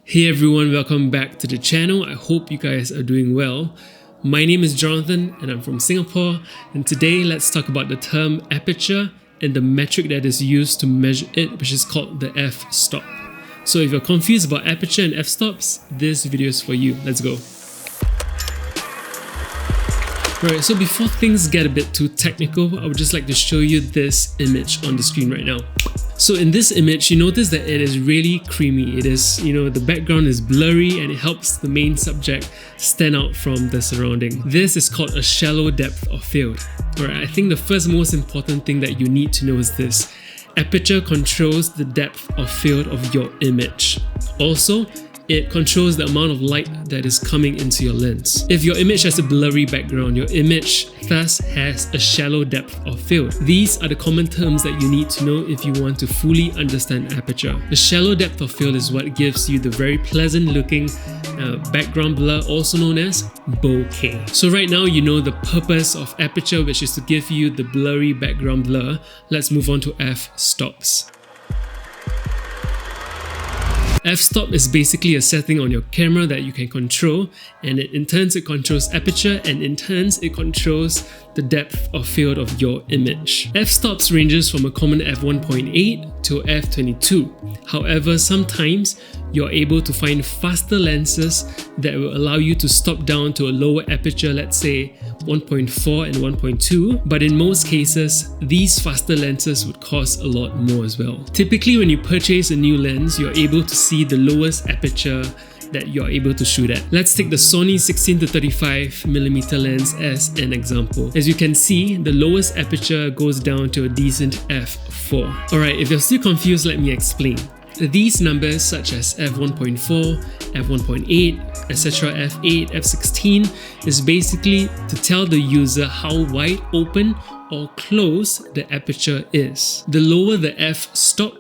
Hey everyone, welcome back to the channel. I hope you guys are doing well. My name is Jonathan and I'm from Singapore, and today let's talk about the term aperture and the metric that is used to measure it, which is called the f-stop. So if you're confused about aperture and f-stops, this video is for you. Let's go. Alright, so before things get a bit too technical, I would just like to show you this image on the screen right now. So in this image, you notice that it is really creamy. It is, the background is blurry and it helps the main subject stand out from the surrounding. This is called a shallow depth of field. Alright, I think the first most important thing that you need to know is this. Aperture controls the depth of field of your image. Also, it controls the amount of light that is coming into your lens. If your image has a blurry background, your image thus has a shallow depth of field. These are the common terms that you need to know if you want to fully understand aperture. The shallow depth of field is what gives you the very pleasant looking background blur, also known as bokeh. So right now you know the purpose of aperture, which is to give you the blurry background blur. Let's move on to f-stops. F-stop is basically a setting on your camera that you can control, and in turn it controls aperture, and in turn it controls the depth of field of your image. F-stops ranges from a common f1.8 to f22. However, sometimes you're able to find faster lenses that will allow you to stop down to a lower aperture, let's say 1.4 and 1.2, but in most cases, these faster lenses would cost a lot more as well. Typically, when you purchase a new lens, you're able to see the lowest aperture that you're able to shoot at. Let's take the Sony 16-35mm lens as an example. As you can see, the lowest aperture goes down to a decent f4. Alright, if you're still confused, let me explain. These numbers such as f1.4, f1.8, etc., f8, f16 is basically to tell the user how wide open or close the aperture is. The lower the f-stop,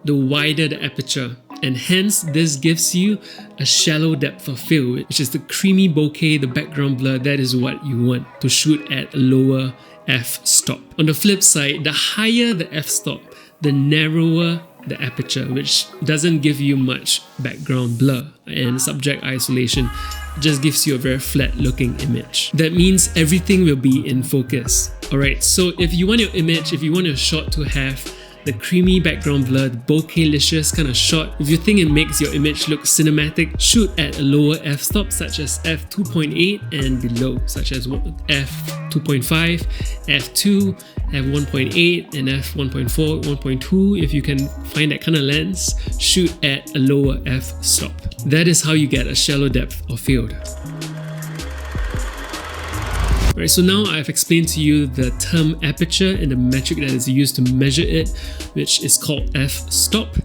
the wider the aperture, and hence this gives you a shallow depth of field, which is the creamy bokeh, the background blur. That is what you want to shoot at a lower f-stop. On the flip side, the higher the f-stop, the narrower the aperture, which doesn't give you much background blur and subject isolation. It just gives you a very flat looking image. That means everything will be in focus. Alright, so if you want your image, if you want your shot to have the creamy background blur, the bokeh-licious kind of shot, if you think it makes your image look cinematic, shoot at a lower f-stop such as f2.8 and below, such as f2.5, f2, f1.8 and f1.4, 1.2. If you can find that kind of lens, shoot at a lower f-stop. That is how you get a shallow depth of field. Right, so now I've explained to you the term aperture and the metric that is used to measure it, which is called f-stop.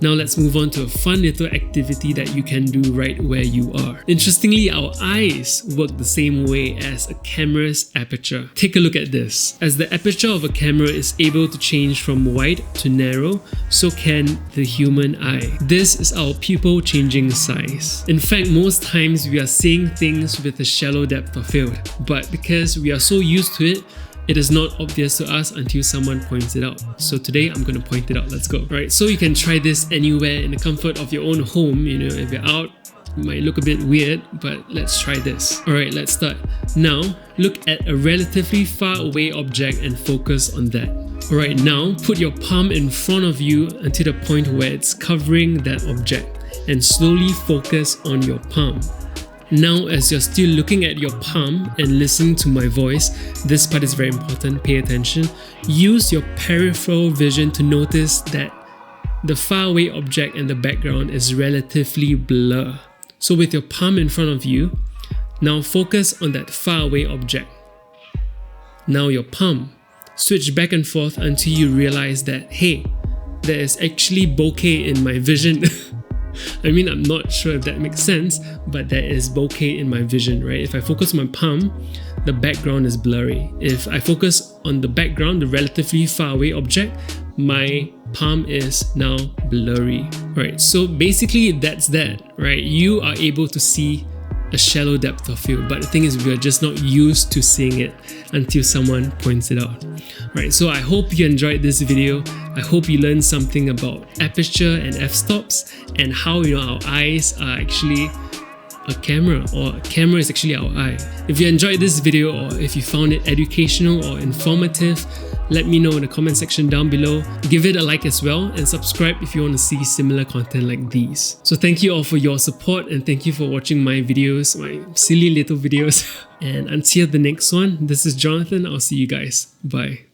Now let's move on to a fun little activity that you can do right where you are. Interestingly, our eyes work the same way as a camera's aperture. Take a look at this. As the aperture of a camera is able to change from wide to narrow, so can the human eye. This is our pupil changing size. In fact, most times we are seeing things with a shallow depth of field, but because we are so used to it, it is not obvious to us until someone points it out. So today I'm going to point it out. Let's go. Alright, so you can try this anywhere in the comfort of your own home. If you're out, it might look a bit weird, but let's try this. Alright, let's start. Now, look at a relatively far away object and focus on that. Alright, now put your palm in front of you until the point where it's covering that object and slowly focus on your palm. Now, as you're still looking at your palm and listening to my voice, this part is very important, pay attention. Use your peripheral vision to notice that the faraway object and the background is relatively blurred. So with your palm in front of you, now focus on that faraway object. Now your palm. Switch back and forth until you realize that, hey, there is actually bokeh in my vision. I mean, I'm not sure if that makes sense, but there is bokeh in my vision, right? If I focus on my palm, the background is blurry. If I focus on the background, the relatively far away object, my palm is now blurry. Right, so basically that's that, right? You are able to see a shallow depth of field, but the thing is we are just not used to seeing it until someone points it out. Alright, so I hope you enjoyed this video. I hope you learned something about aperture and f-stops and how our eyes are actually a camera, or a camera is actually our eye. If you enjoyed this video or if you found it educational or informative, let me know in the comment section down below. Give it a like as well and subscribe if you want to see similar content like these. So thank you all for your support and thank you for watching my videos, my silly little videos. And until the next one, this is Jonathan. I'll see you guys. Bye.